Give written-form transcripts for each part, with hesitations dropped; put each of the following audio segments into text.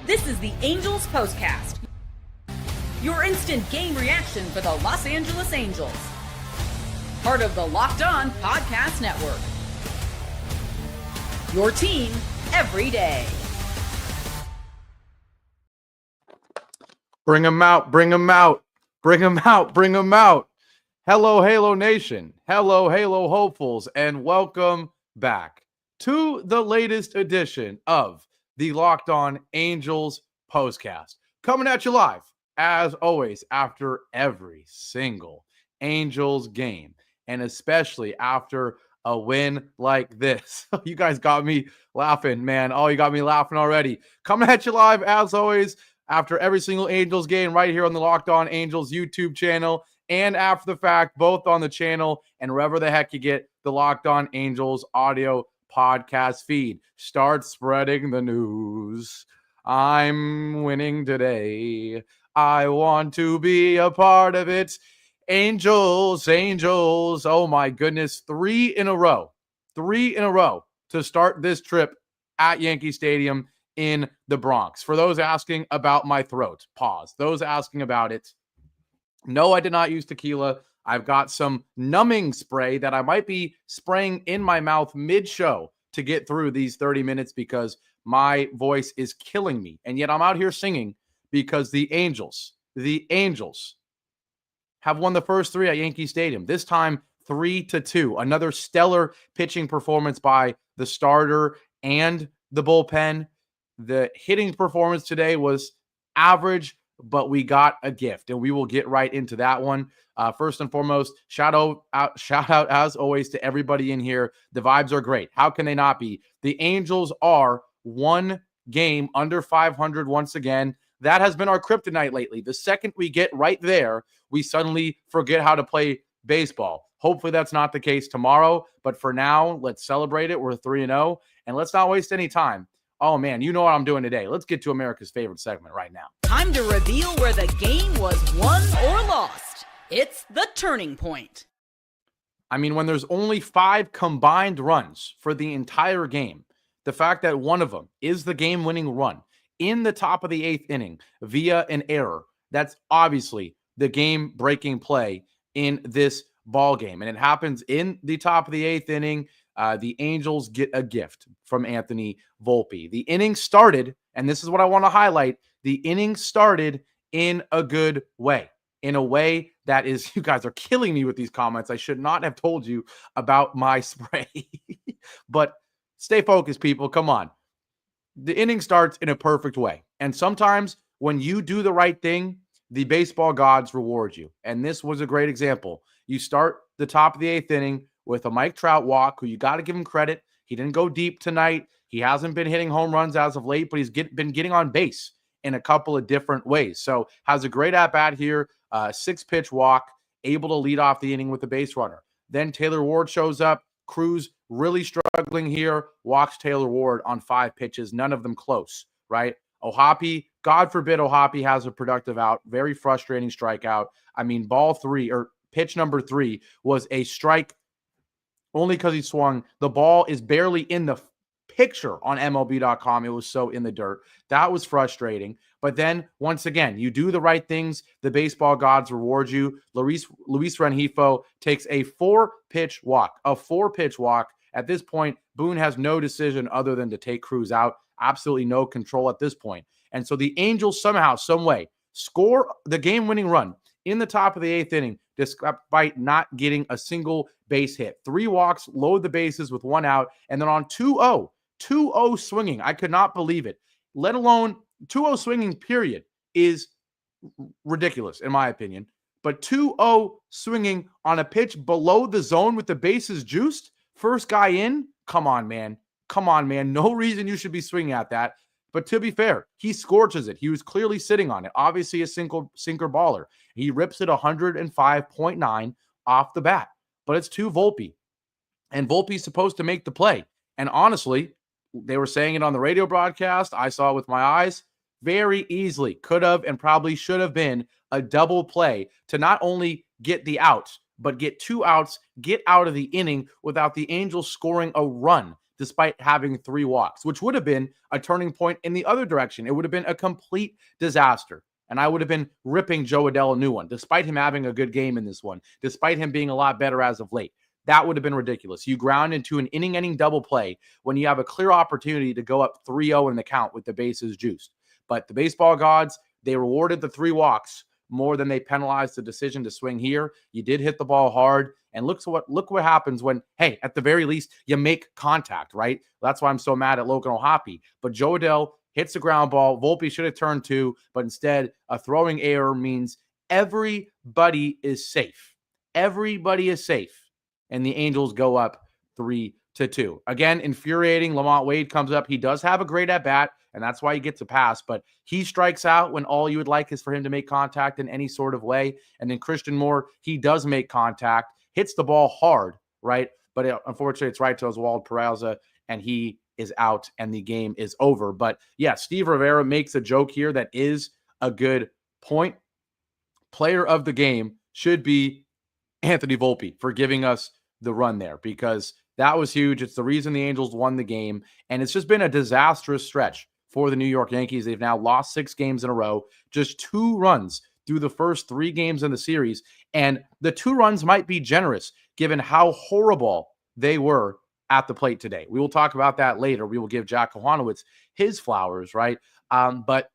This is the Angels POSTCAST, your instant game reaction for the Los Angeles Angels. Part of the Locked On Podcast Network. Your team every day. Bring them out, bring them out, bring them out, bring them out. Hello, Halo Nation. Hello, Halo hopefuls, and welcome back to the latest edition of the Locked On Angels POSTCAST. Coming at you live, as always, after every single Angels game, and especially after a win like this. You guys got me laughing, man. Oh, you got me laughing already. Coming at you live, as always, after every single Angels game right here on the Locked On Angels YouTube channel, and after the fact, both on the channel and wherever the heck you get the Locked On Angels audio podcast feed. Start spreading the news. I'm winning today. I want to be a part of it. Angels, Angels. Oh my goodness. 3 in a row to start this trip at Yankee Stadium in the Bronx. For those asking about my throat, pause. Those asking about it, no, I did not use tequila. I've got some numbing spray that I might be spraying in my mouth mid-show to get through these 30 minutes because my voice is killing me. And yet I'm out here singing because the Angels have won the first 3 at Yankee Stadium. This time 3-2. Another stellar pitching performance by the starter and the bullpen. The hitting performance today was average, but we got a gift, and we will get right into that one. First and foremost, shout out as always to everybody in here. The vibes are great. How can they not be? The Angels are 1 game under 500 once again. That has been our kryptonite lately. The second we get right there, we suddenly forget how to play baseball. Hopefully that's not the case tomorrow, but for now, let's celebrate it. We're 3-0, and let's not waste any time. Oh, man, you know what I'm doing today. Let's get to America's favorite segment right now. Time to reveal where the game was won or lost. It's the turning point. I mean, when there's only 5 combined runs for the entire game, the fact that one of them is the game-winning run in the top of the 8th inning via an error, that's obviously the game-breaking play in this ball game. And it happens in the top of the 8th inning. The Angels get a gift from Anthony Volpe. The inning started, and this is what I want to highlight, the inning started in a good way. In a way that is, you guys are killing me with these comments. I should not have told you about my spray. But stay focused, people. Come on. The inning starts in a perfect way. And sometimes when you do the right thing, the baseball gods reward you. And this was a great example. You start the top of the 8th inning with a Mike Trout walk, who you got to give him credit. He didn't go deep tonight. He hasn't been hitting home runs as of late, but he's been getting on base in a couple of different ways. So has a great at-bat here, 6-pitch walk, able to lead off the inning with a base runner. Then Taylor Ward shows up. Cruz really struggling here, walks Taylor Ward on 5 pitches, none of them close, right? Ohapi, God forbid Ohapi has a productive out, very frustrating strikeout. I mean, pitch number 3 was a strike only because he swung. The ball is barely in the picture on MLB.com. It was so in the dirt. That was frustrating. But then, once again, you do the right things. The baseball gods reward you. Luis Rengifo takes a 4-pitch walk. At this point, Boone has no decision other than to take Cruz out. Absolutely no control at this point. And so the Angels somehow, some way, score the game-winning run in the top of the 8th inning, despite not getting a single base hit. 3 walks, load the bases with 1 out, and then on 2-0 swinging. I could not believe it. Let alone 2-0 swinging, period, is ridiculous, in my opinion. But 2-0 swinging on a pitch below the zone with the bases juiced, first guy in, come on, man. No reason you should be swinging at that. But to be fair, he scorches it. He was clearly sitting on it. Obviously a sinker baller. He rips it 105.9 off the bat. But it's to Volpe. And Volpe's supposed to make the play. And honestly, they were saying it on the radio broadcast. I saw it with my eyes. Very easily could have and probably should have been a double play to not only get the out, but get 2 outs, get out of the inning without the Angels scoring a run. despite having 3 walks, which would have been a turning point in the other direction. It would have been a complete disaster. And I would have been ripping Joe Adell a new one, despite him having a good game in this one, despite him being a lot better as of late. That would have been ridiculous. You ground into an inning-ending double play when you have a clear opportunity to go up 3-0 in the count with the bases juiced. But the baseball gods, they rewarded the 3 walks more than they penalized the decision to swing here. You did hit the ball hard. And look what happens when, hey, at the very least, you make contact, right? That's why I'm so mad at Logan O'Hoppe. But Joe Adell hits the ground ball. Volpe should have turned 2, but instead a throwing error means everybody is safe. Everybody is safe. And the Angels go up 3-2. Again, infuriating. Lamont Wade comes up. He does have a great at-bat, and that's why he gets a pass. But he strikes out when all you would like is for him to make contact in any sort of way. And then Christian Moore, he does make contact, hits the ball hard, right? But unfortunately, it's right to Oswald Peraza, and he is out, and the game is over. But yeah, Steve Rivera makes a joke here that is a good point. Player of the game should be Anthony Volpe for giving us the run there, because that was huge. It's the reason the Angels won the game, and it's just been a disastrous stretch for the New York Yankees. They've now lost 6 games in a row, just 2 runs through the first 3 games in the series, and the 2 runs might be generous given how horrible they were at the plate today. We will talk about that later. We will give Jack Kochanowicz his flowers, right? But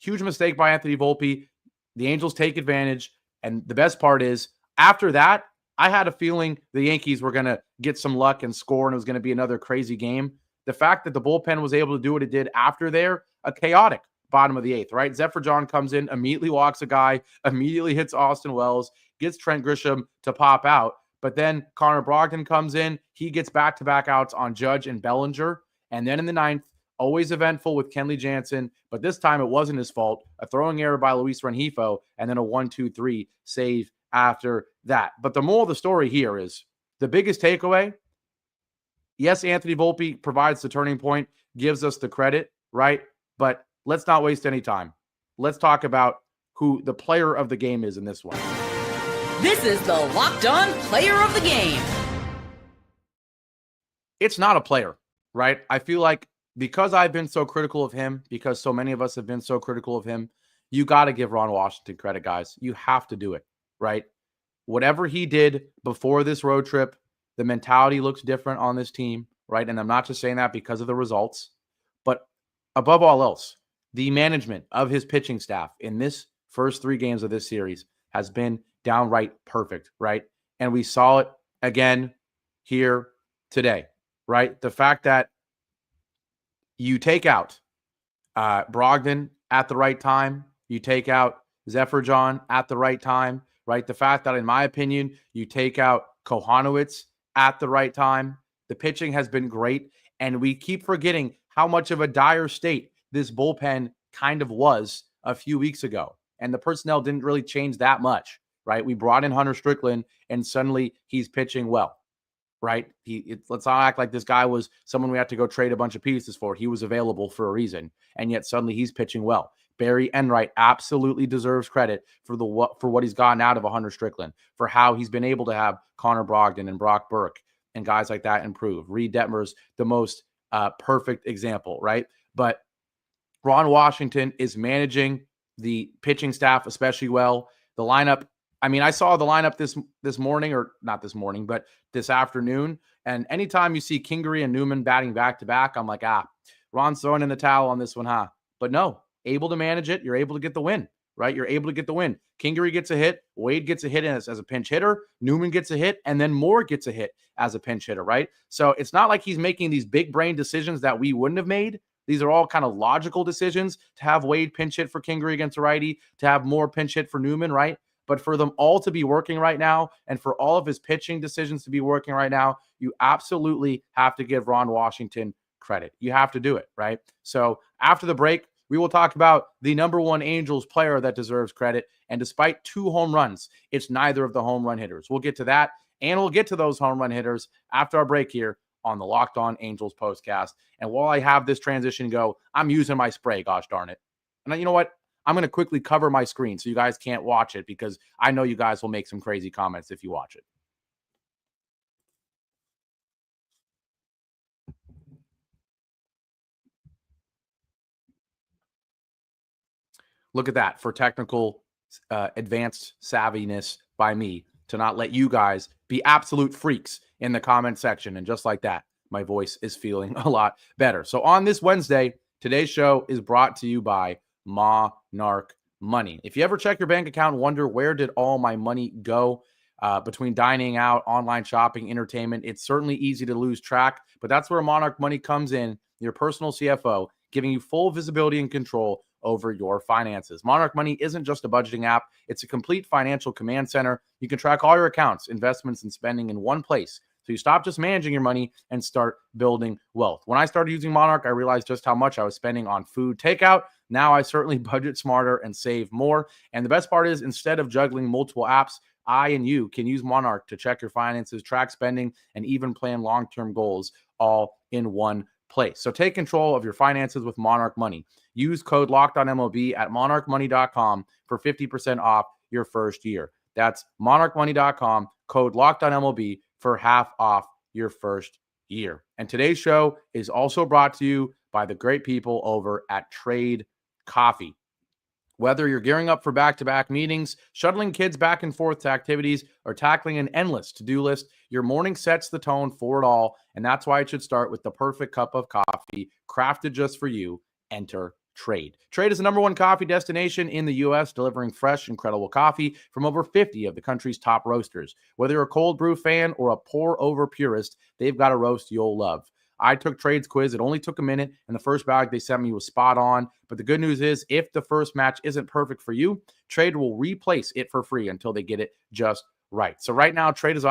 huge mistake by Anthony Volpe. The Angels take advantage, and the best part is, after that, I had a feeling the Yankees were going to get some luck and score, and it was going to be another crazy game. The fact that the bullpen was able to do what it did after there, a chaotic bottom of the 8th, right? Zephyr John comes in, immediately walks a guy, immediately hits Austin Wells, gets Trent Grisham to pop out. But then Connor Brogdon comes in. He gets back-to-back outs on Judge and Bellinger. And then in the 9th, always eventful with Kenley Jansen, but this time it wasn't his fault. A throwing error by Luis Rengifo, and then a 1-2-3 save after that. But the moral of the story here is the biggest takeaway. Yes, Anthony Volpe provides the turning point, gives us the credit, right? But let's not waste any time. Let's talk about who the player of the game is in this one. This is the Locked On Player of the Game. It's not a player, right? I feel like because I've been so critical of him, because so many of us have been so critical of him, you got to give Ron Washington credit, guys. You have to do it, right? Whatever he did before this road trip, the mentality looks different on this team, right? And I'm not just saying that because of the results, but above all else, the management of his pitching staff in this first 3 games of this series has been downright perfect, right? And we saw it again here today, right? The fact that you take out Brogdon at the right time, you take out Zephyr John at the right time, right? The fact that, in my opinion, you take out Kochanowicz at the right time. The pitching has been great, and we keep forgetting how much of a dire state this bullpen kind of was a few weeks ago. And the personnel didn't really change that much, right? We brought in Hunter Strickland, and suddenly he's pitching well, right? Let's not act like this guy was someone we had to go trade a bunch of pieces for. He was available for a reason, and yet suddenly he's pitching well. Barry Enright absolutely deserves credit for what he's gotten out of a Hunter Strickland, for how he's been able to have Connor Brogdon and Brock Burke and guys like that improve. Reed Detmer's the most perfect example, right? But Ron Washington is managing the pitching staff especially well. The lineup, I mean, I saw the lineup this morning, or not this morning, but this afternoon. And anytime you see Kingery and Newman batting back-to-back, I'm like, Ron's throwing in the towel on this one, huh? But no, able to manage it. You're able to get the win, right? You're able to get the win. Kingery gets a hit. Wade gets a hit as a pinch hitter. Newman gets a hit. And then Moore gets a hit as a pinch hitter, right? So it's not like he's making these big brain decisions that we wouldn't have made. These are all kind of logical decisions to have Wade pinch hit for Kingery against a righty, to have Moore pinch hit for Newman, right? But for them all to be working right now, and for all of his pitching decisions to be working right now, you absolutely have to give Ron Washington credit. You have to do it, right? So after the break, we will talk about the number 1 Angels player that deserves credit. And despite 2 home runs, it's neither of the home run hitters. We'll get to that, and we'll get to those home run hitters after our break here on the Locked On Angels postcast. And while I have this transition go, I'm using my spray, gosh darn it. And you know what? I'm going to quickly cover my screen so you guys can't watch it, because I know you guys will make some crazy comments if you watch it. Look at that, for technical advanced savviness by me to not let you guys be absolute freaks in the comment section. And just like that, my voice is feeling a lot better. So on this Wednesday, today's show is brought to you by Monarch Money. If you ever check your bank account and wonder where did all my money go, between dining out, online shopping, entertainment, it's certainly easy to lose track, but that's where Monarch Money comes in, your personal CFO, giving you full visibility and control over your finances. Monarch Money isn't just a budgeting app. It's a complete financial command center. You can track all your accounts, investments, and spending in one place. So you stop just managing your money and start building wealth. When I started using Monarch, I realized just how much I was spending on food takeout. Now I certainly budget smarter and save more. And the best part is, instead of juggling multiple apps, I and you can use Monarch to check your finances, track spending, and even plan long-term goals all in one place. So take control of your finances with Monarch Money. Use code LOCKEDONMLB at monarchmoney.com for 50% off your first year. That's monarchmoney.com, code LOCKEDONMLB for half off your first year. And today's show is also brought to you by the great people over at Trade Coffee. Whether you're gearing up for back-to-back meetings, shuttling kids back and forth to activities, or tackling an endless to-do list, your morning sets the tone for it all, and that's why it should start with the perfect cup of coffee crafted just for you. Enter Trade. Trade is the #1 coffee destination in the U.S., delivering fresh, incredible coffee from over 50 of the country's top roasters. Whether you're a cold brew fan or a pour-over purist, they've got a roast you'll love. I took Trade's quiz. It only took a minute, and the first bag they sent me was spot on. But the good news is, if the first match isn't perfect for you, Trade will replace it for free until they get it just right. So right now, Trade is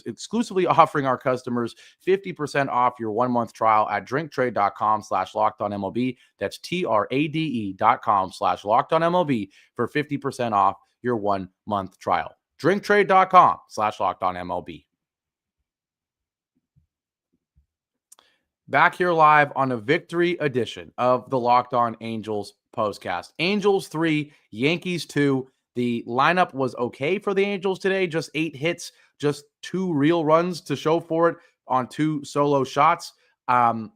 exclusively offering our customers 50% off your 1-month trial at drinktrade.com/lockedonmlb. That's TRADE.com/lockedonmlb for 50% off your 1-month trial. drinktrade.com/lockedonmlb. Back here live on a victory edition of the Locked On Angels postcast. Angels 3, Yankees 2. The lineup was okay for the Angels today. Just 8 hits, just 2 real runs to show for it on 2 solo shots. But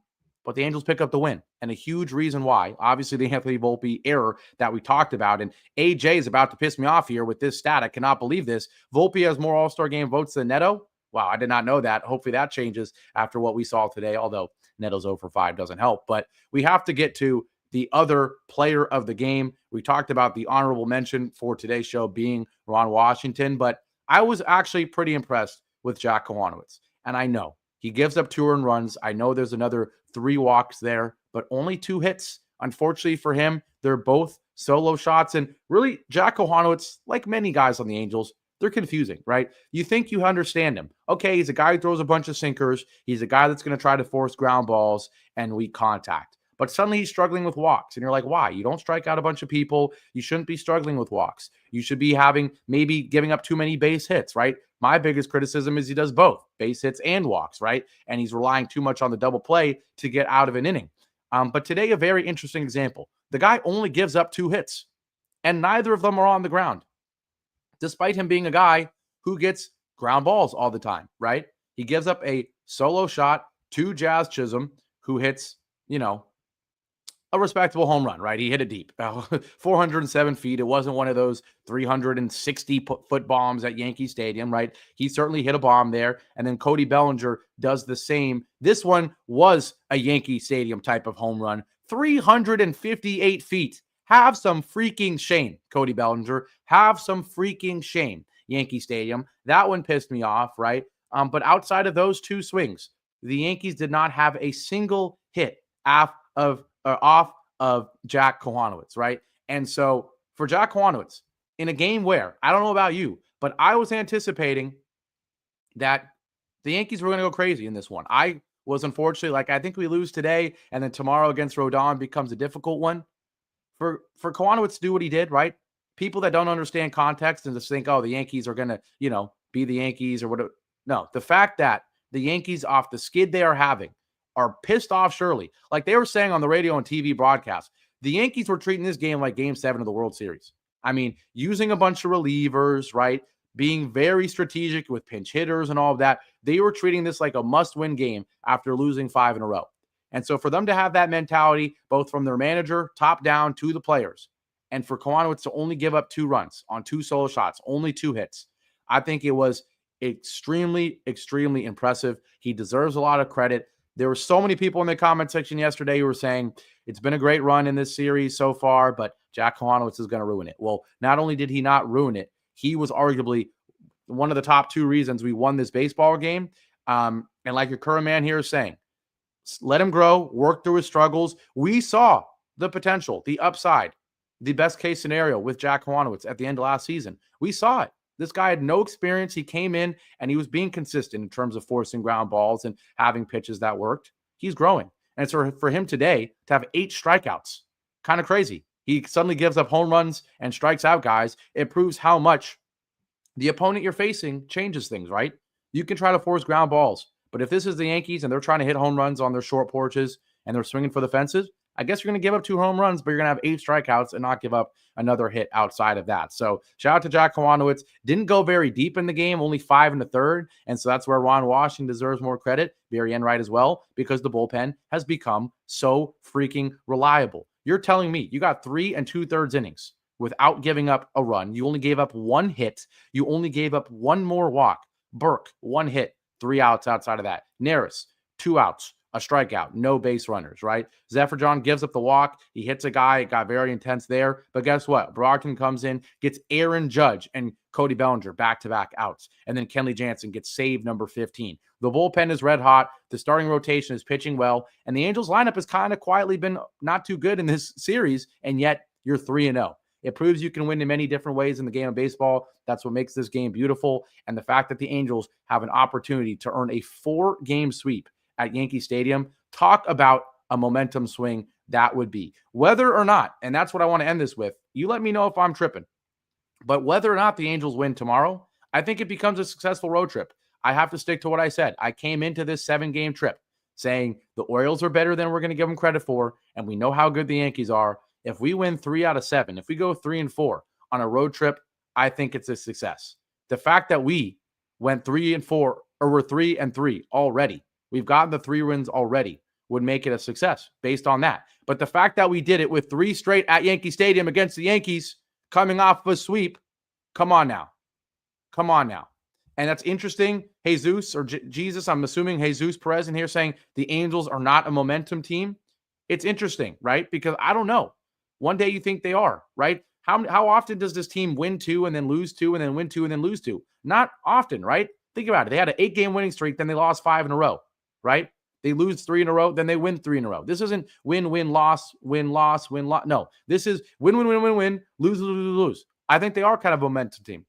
the Angels pick up the win. And a huge reason why, obviously, the Anthony Volpe error that we talked about. And AJ is about to piss me off here with this stat. I cannot believe this. Volpe has more All-Star game votes than Neto. Wow, I did not know that. Hopefully that changes after what we saw today, although Neto's 0 for 5 doesn't help. But we have to get to the other player of the game. We talked about the honorable mention for today's show being Ron Washington, but I was actually pretty impressed with Jack Kochanowicz. And I know he gives up 2 earned runs. I know there's another 3 walks there, but only 2 hits. Unfortunately for him, they're both solo shots. And really, Jack Kochanowicz, like many guys on the Angels, they're confusing, right? You think you understand him. Okay, he's a guy who throws a bunch of sinkers. He's a guy that's going to try to force ground balls and weak contact. But suddenly he's struggling with walks. And you're like, why? You don't strike out a bunch of people. You shouldn't be struggling with walks. You should be maybe giving up too many base hits, right? My biggest criticism is he does both, base hits and walks, right? And he's relying too much on the double play to get out of an inning. But today, a very interesting example. The guy only gives up 2 hits, and neither of them are on the ground, despite him being a guy who gets ground balls all the time, right? He gives up a solo shot to Jazz Chisholm, who hits, a respectable home run, right? He hit it deep, 407 feet. It wasn't one of those 360-foot bombs at Yankee Stadium, right? He certainly hit a bomb there. And then Cody Bellinger does the same. This one was a Yankee Stadium type of home run, 358 feet. Have some freaking shame, Cody Bellinger. Have some freaking shame, Yankee Stadium. That one pissed me off, right? But outside of those 2 swings, the Yankees did not have a single hit off of Jack Kochanowicz, right? And so for Jack Kochanowicz, in a game where, I don't know about you, but I was anticipating that the Yankees were going to go crazy in this one. I was unfortunately I think we lose today, and then tomorrow against Rodon becomes a difficult one. For Kochanowicz to do what he did, right? People that don't understand context and just think, oh, the Yankees are going to, be the Yankees or whatever. No, the fact that the Yankees, off the skid they are having, are pissed off surely. Like they were saying on the radio and TV broadcast, the Yankees were treating this game like Game 7 of the World Series. I mean, using a bunch of relievers, right? Being very strategic with pinch hitters and all of that. They were treating this like a must-win game after losing 5 in a row. And so for them to have that mentality, both from their manager, top down, to the players, And for Kochanowicz to only give up 2 runs on 2 solo shots, only 2 hits, I think it was extremely, extremely impressive. He deserves a lot of credit. There were so many people in the comment section yesterday who were saying it's been a great run in this series so far, but Jack Kochanowicz is going to ruin it. Well, not only did he not ruin it, he was arguably one of the top 2 reasons we won this baseball game. And like your current man here is saying, let him grow, work through his struggles. We saw the potential, the upside, the best case scenario with Jack Kochanowicz at the end of last season. We saw it. This guy had no experience. He came in and he was being consistent in terms of forcing ground balls and having pitches that worked. He's growing. And so for him today to have 8 strikeouts, kind of crazy. He suddenly gives up home runs and strikes out guys. It proves how much the opponent you're facing changes things, right? You can try to force ground balls, but if this is the Yankees and they're trying to hit home runs on their short porches and they're swinging for the fences, I guess you're going to give up 2 home runs, but you're going to have 8 strikeouts and not give up another hit outside of that. So shout out to Jack Kochanowicz. Didn't go very deep in the game, only 5 in the third. And so that's where Ron Washington deserves more credit. Barry Enright as well, because the bullpen has become so freaking reliable. You're telling me you got 3 2/3 innings without giving up a run. You only gave up 1 hit. You only gave up 1 more walk. Burke, 1 hit, 3 outs outside of that. Neris, 2 outs. A strikeout, no base runners, right? Zephyr John gives up the walk. He hits a guy. It got very intense there. But guess what? Brogdon comes in, gets Aaron Judge and Cody Bellinger back-to-back outs. And then Kenley Jansen gets save number 15. The bullpen is red hot. The starting rotation is pitching well. And the Angels lineup has kind of quietly been not too good in this series. And yet you're 3-0. It proves you can win in many different ways in the game of baseball. That's what makes this game beautiful. And the fact that the Angels have an opportunity to earn a 4-game sweep at Yankee Stadium, talk about a momentum swing that would be. Whether or not, and that's what I want to end this with, you let me know if I'm tripping, but whether or not the Angels win tomorrow, I think it becomes a successful road trip. I have to stick to what I said. I came into this 7-game trip saying the Orioles are better than we're going to give them credit for, and we know how good the Yankees are. If we win 3 out of 7, if we go 3-4 on a road trip, I think it's a success. The fact that we went 3-4, or we're 3-3 already, we've gotten the 3 wins already, would make it a success based on that. But the fact that we did it with 3 straight at Yankee Stadium against the Yankees, coming off of a sweep, come on now. Come on now. And that's interesting. Jesus, or Jesus, I'm assuming Jesus Perez in here saying the Angels are not a momentum team. It's interesting, right? Because I don't know. One day you think they are, right? How often does this team win 2 and then lose 2 and then win 2 and then lose 2? Not often, right? Think about it. They had an 8-game winning streak, then they lost 5 in a row. Right? They lose 3 in a row, then they win 3 in a row. This isn't win, win, loss, win, loss, win, loss. No, this is win, win, win, win, win, lose, lose, lose. I think they are kind of a momentum team.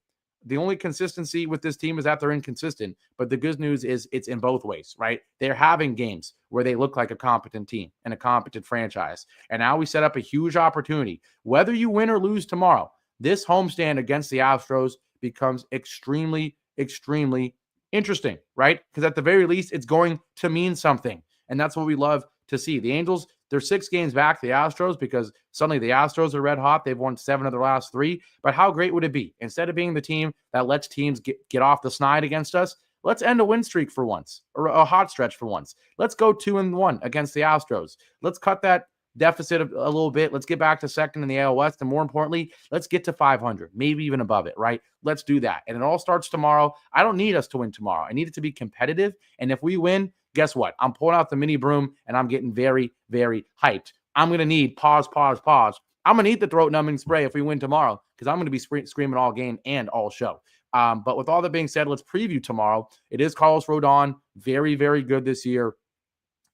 The only consistency with this team is that they're inconsistent, but the good news is it's in both ways, right? They're having games where they look like a competent team and a competent franchise. And now we set up a huge opportunity. Whether you win or lose tomorrow, this homestand against the Astros becomes extremely, extremely interesting, right? Because at the very least, it's going to mean something. And that's what we love to see. The Angels, they're 6 games back to the Astros because suddenly the Astros are red hot. They've won 7 of their last 3. But how great would it be? Instead of being the team that lets teams get off the snide against us, let's end a win streak for once, or a hot stretch for once. Let's go 2-1 against the Astros. Let's cut that deficit a little bit. Let's get back to second in the AL West. And more importantly, let's get to 500, maybe even above it, right? Let's do that. And it all starts tomorrow. I don't need us to win tomorrow. I need it to be competitive. And if we win, guess what? I'm pulling out the mini broom and I'm getting very, very hyped. I'm going to need pause. I'm going to need the throat numbing spray if we win tomorrow because I'm going to be screaming all game and all show. But with all that being said, let's preview tomorrow. It is Carlos Rodon. Very, very good this year.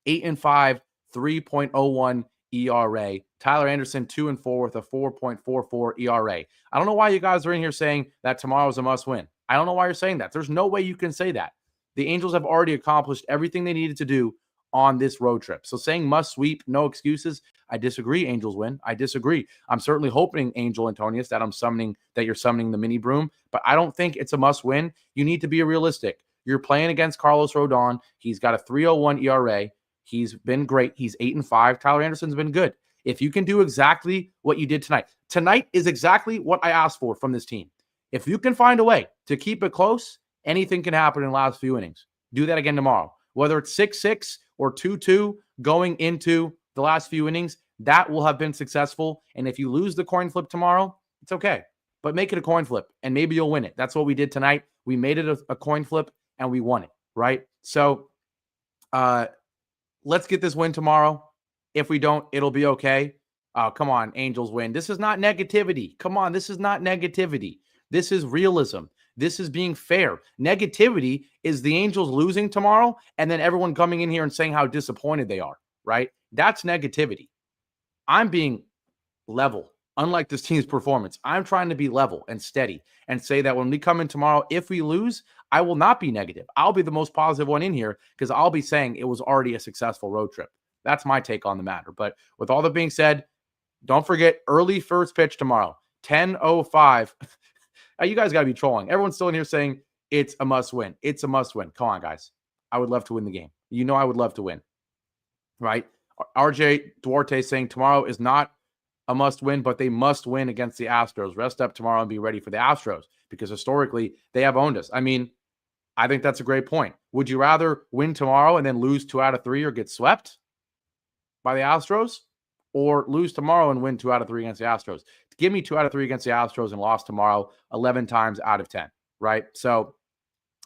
8-5, 3.01 ERA. Tyler Anderson, 2-4 with a 4.44 ERA. I don't know why you guys are in here saying that tomorrow's a must win. I don't know why you're saying that. There's no way you can say that. The Angels have already accomplished everything they needed to do on this road trip. So saying must sweep, no excuses. I disagree. Angels win. I disagree. I'm certainly hoping, Angel Antonius, that you're summoning the mini broom, but I don't think it's a must win. You need to be realistic. You're playing against Carlos Rodon. He's got a 3.01 ERA. He's been great. He's 8-5. Tyler Anderson's been good. If you can do exactly what you did tonight is exactly what I asked for from this team. If you can find a way to keep it close, anything can happen in the last few innings. Do that again tomorrow. Whether it's 6-6 or 2-2 going into the last few innings, that will have been successful. And if you lose the coin flip tomorrow, it's okay. But make it a coin flip, and maybe you'll win it. That's what we did tonight. We made it a coin flip, and we won it, right? So let's get this win tomorrow. If we don't, it'll be okay. Come on, Angels win. This is not negativity. Come on, this is not negativity. This is realism. This is being fair. Negativity is the Angels losing tomorrow and then everyone coming in here and saying how disappointed they are, right? That's negativity. I'm being level. Unlike this team's performance, I'm trying to be level and steady and say that when we come in tomorrow, if we lose, I will not be negative. I'll be the most positive one in here because I'll be saying it was already a successful road trip. That's my take on the matter. But with all that being said, don't forget early first pitch tomorrow, 10:05. You guys got to be trolling. Everyone's still in here saying it's a must win. It's a must win. Come on, guys. I would love to win the game. You know I would love to win, right? RJ Duarte saying tomorrow is not a must win, but they must win against the Astros. Rest up tomorrow and be ready for the Astros because historically they have owned us. I mean, I think that's a great point. Would you rather win tomorrow and then lose 2 out of 3 or get swept by the Astros, or lose tomorrow and win 2 out of 3 against the Astros? Give me 2 out of 3 against the Astros and lost tomorrow 11 times out of 10, right? So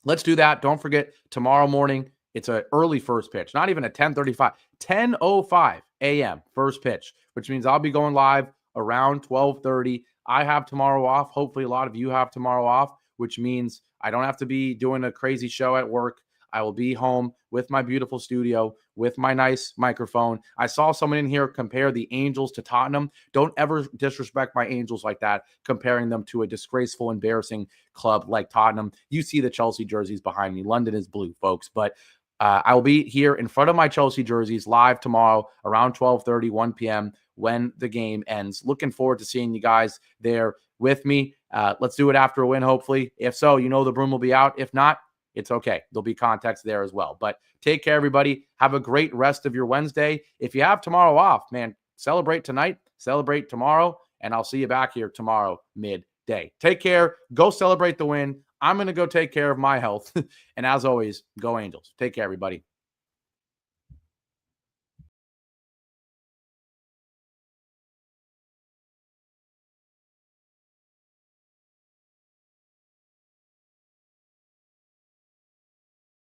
let's do that. Don't forget tomorrow morning, it's an early first pitch, not even a 10:35, 10:05 a.m. first pitch, which means I'll be going live around 12:30. I have tomorrow off. Hopefully a lot of you have tomorrow off, which means I don't have to be doing a crazy show at work. I will be home with my beautiful studio, with my nice microphone. I saw someone in here compare the Angels to Tottenham. Don't ever disrespect my Angels like that, comparing them to a disgraceful, embarrassing club like Tottenham. You see the Chelsea jerseys behind me. London is blue, folks. But I will be here in front of my Chelsea jerseys live tomorrow around 12:30, 1 p.m. when the game ends. Looking forward to seeing you guys there with me. Let's do it after a win, hopefully. If so, you know the broom will be out. If not, it's okay. There'll be context there as well. But take care, everybody. Have a great rest of your Wednesday. If you have tomorrow off, man, celebrate tonight, celebrate tomorrow, and I'll see you back here tomorrow midday. Take care. Go celebrate the win. I'm going to go take care of my health. And as always, go Angels. Take care, everybody.